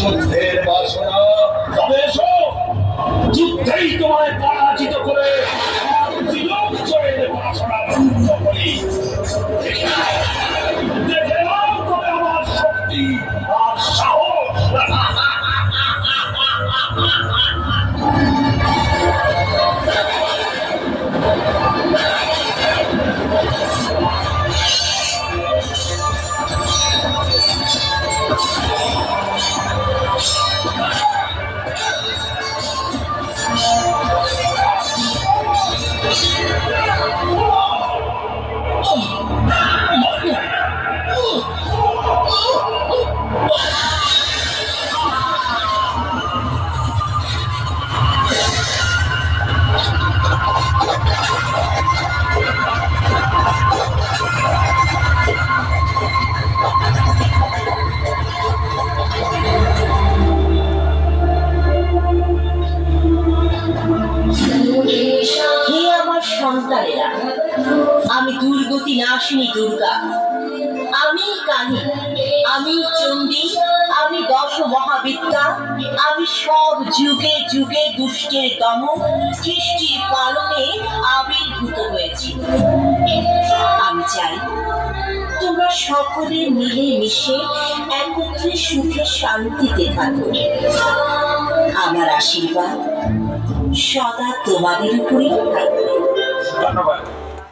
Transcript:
যুদ্ধের বাসনা, তবে এসো, যুদ্ধেই তোমায় পরাজিত করে আমার ত্রিলোকজয়ের বাসনা পূর্ণ করি। দেখে নাও তবে আমার শক্তি আর সাহস। সন্তানেরা, আমি দুর্গতি নাশিনী দুর্গা, আমি কালী, আমি চণ্ডী, আমি দশ মহাবিদ্যা, আমি সব যুগে যুগে দুষ্টের দমন সৃষ্টির পালনে আবির্ভূত হয়েছি। আমি চাই তোমরা সকলে মিলে মিশে একত্রে সুখে শান্তিতে থাকো। আমার আশীর্বাদ সদা তোমাদের উপরেই থাকবে। ধন্যবাদ।